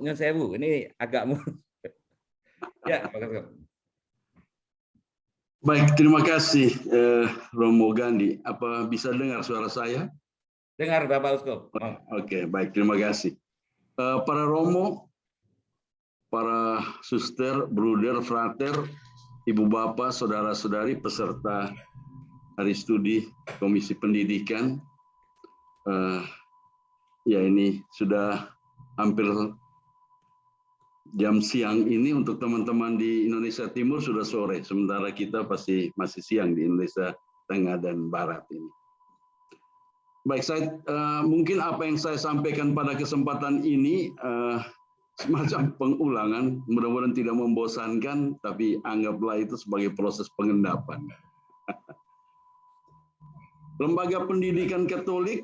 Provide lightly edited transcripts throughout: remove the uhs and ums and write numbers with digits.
Nyun sewu, ini agak ya, Pak Kaskop. Baik, terima kasih Romo Gandhi. Apa bisa dengar suara saya? Dengar Bapak Uskop. Oke, baik, terima kasih. Para Romo, para suster, bruder, frater, ibu bapak, saudara-saudari peserta hari studi Komisi Pendidikan, ya ini sudah hampir jam siang ini untuk teman-teman di Indonesia Timur sudah sore, sementara kita pasti masih siang di Indonesia Tengah dan Barat ini. Baik, mungkin apa yang saya sampaikan pada kesempatan ini semacam pengulangan, mudah-mudahan tidak membosankan, tapi anggaplah itu sebagai proses pengendapan. Lembaga pendidikan Katolik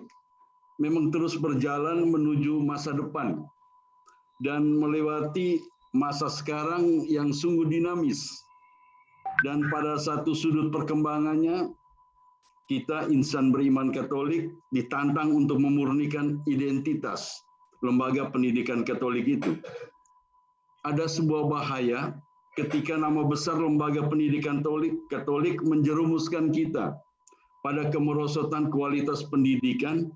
memang terus berjalan menuju masa depan dan melewati masa sekarang yang sungguh dinamis. Dan pada satu sudut perkembangannya, kita insan beriman Katolik ditantang untuk memurnikan identitas lembaga pendidikan Katolik itu. Ada sebuah bahaya ketika nama besar lembaga pendidikan Katolik menjerumuskan kita pada kemerosotan kualitas pendidikan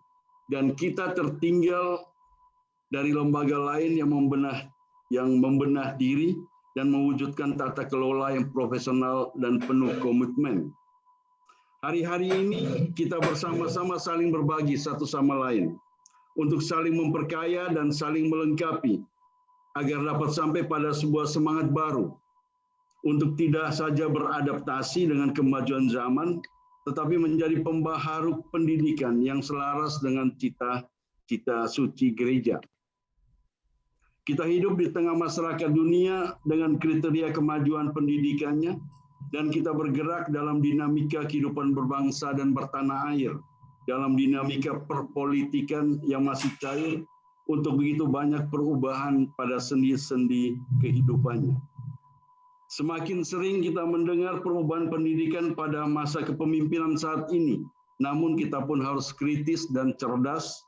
dan kita tertinggal dari lembaga lain yang membenah diri dan mewujudkan tata kelola yang profesional dan penuh komitmen. Hari-hari ini kita bersama-sama saling berbagi satu sama lain untuk saling memperkaya dan saling melengkapi agar dapat sampai pada sebuah semangat baru untuk tidak saja beradaptasi dengan kemajuan zaman, tetapi menjadi pembaharu pendidikan yang selaras dengan cita-cita suci gereja. Kita hidup di tengah masyarakat dunia dengan kriteria kemajuan pendidikannya, dan kita bergerak dalam dinamika kehidupan berbangsa dan bertanah air, dalam dinamika perpolitikan yang masih cair untuk begitu banyak perubahan pada sendi-sendi kehidupannya. Semakin sering kita mendengar perubahan pendidikan pada masa kepemimpinan saat ini, namun kita pun harus kritis dan cerdas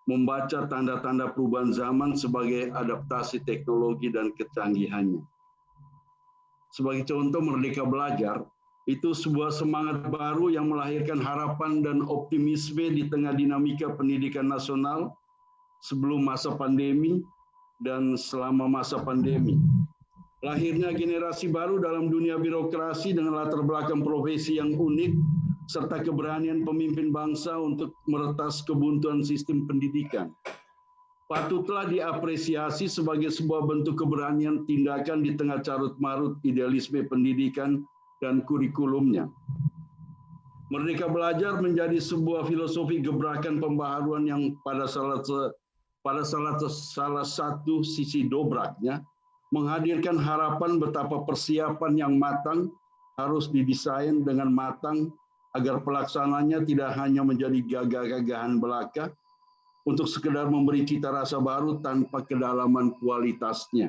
membaca tanda-tanda perubahan zaman sebagai adaptasi teknologi dan kecanggihannya. Sebagai contoh, Merdeka Belajar itu sebuah semangat baru yang melahirkan harapan dan optimisme di tengah dinamika pendidikan nasional sebelum masa pandemi dan selama masa pandemi. Lahirnya generasi baru dalam dunia birokrasi dengan latar belakang profesi yang unik, serta keberanian pemimpin bangsa untuk meretas kebuntuan sistem pendidikan. Patutlah diapresiasi sebagai sebuah bentuk keberanian tindakan di tengah carut-marut idealisme pendidikan dan kurikulumnya. Merdeka Belajar menjadi sebuah filosofi gebrakan pembaharuan yang pada salah satu sisi dobraknya menghadirkan harapan betapa persiapan yang matang harus didesain dengan matang agar pelaksananya tidak hanya menjadi gagah-gagahan belaka untuk sekedar memberi cita rasa baru tanpa kedalaman kualitasnya.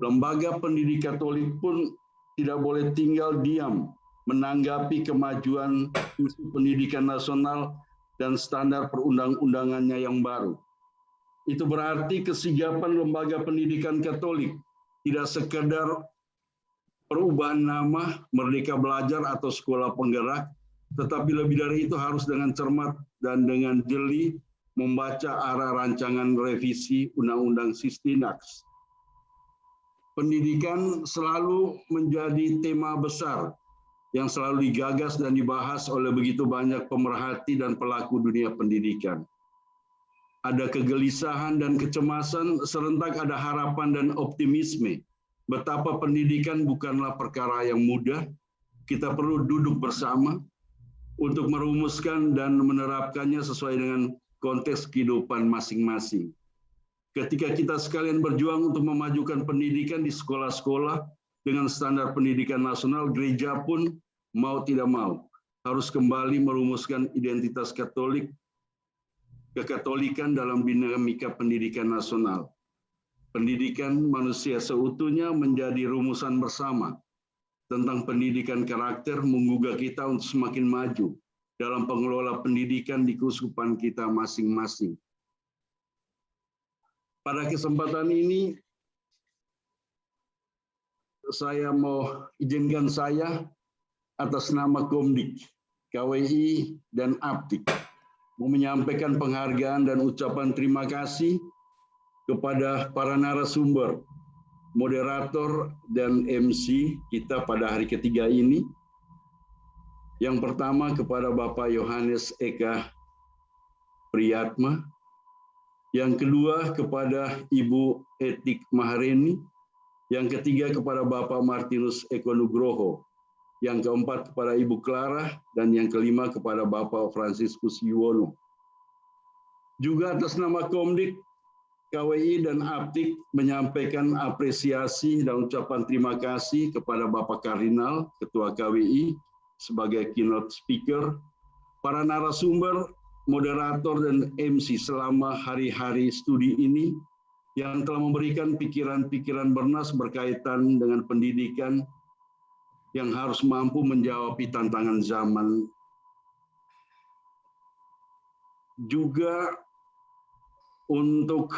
Lembaga pendidikan Katolik pun tidak boleh tinggal diam menanggapi kemajuan isu pendidikan nasional dan standar perundang-undangannya yang baru. Itu berarti kesigapan lembaga pendidikan Katolik tidak sekedar perubahan nama Merdeka Belajar atau Sekolah Penggerak, tetapi lebih dari itu harus dengan cermat dan dengan jeli membaca arah rancangan revisi Undang-Undang Sistinax. Pendidikan selalu menjadi tema besar yang selalu digagas dan dibahas oleh begitu banyak pemerhati dan pelaku dunia pendidikan. Ada kegelisahan dan kecemasan, serentak ada harapan dan optimisme. Betapa pendidikan bukanlah perkara yang mudah, kita perlu duduk bersama untuk merumuskan dan menerapkannya sesuai dengan konteks kehidupan masing-masing. Ketika kita sekalian berjuang untuk memajukan pendidikan di sekolah-sekolah dengan standar pendidikan nasional, gereja pun mau tidak mau harus kembali merumuskan identitas Katolik, kekatolikan dalam dinamika pendidikan nasional. Pendidikan manusia seutuhnya menjadi rumusan bersama tentang pendidikan karakter menggugah kita untuk semakin maju dalam pengelola pendidikan di keuskupan kita masing-masing. Pada kesempatan ini, saya mau izinkan saya atas nama Komdik, KWI, dan Aptik mau menyampaikan penghargaan dan ucapan terima kasih kepada para narasumber, moderator, dan MC kita pada hari ketiga ini. Yang pertama kepada Bapak Yohanes Eka Priyatma, yang kedua kepada Ibu Etik Mahareni, yang ketiga kepada Bapak Martinus Eko Nugroho, yang keempat kepada Ibu Clara, dan yang kelima kepada Bapak Franciscus Yuwono. Juga atas nama Komdik, KWI, dan Aptik menyampaikan apresiasi dan ucapan terima kasih kepada Bapak Kardinal, Ketua KWI, sebagai keynote speaker, para narasumber, moderator, dan MC selama hari-hari studi ini yang telah memberikan pikiran-pikiran bernas berkaitan dengan pendidikan yang harus mampu menjawab tantangan zaman. Juga untuk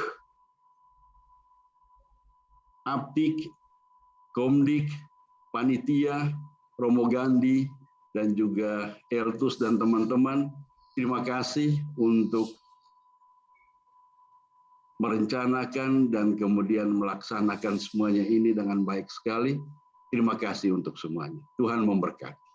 Aptik, Komdik, Panitia, Romo Gandhi, dan juga Eltus dan teman-teman, terima kasih untuk merencanakan dan kemudian melaksanakan semuanya ini dengan baik sekali. Terima kasih untuk semuanya. Tuhan memberkati.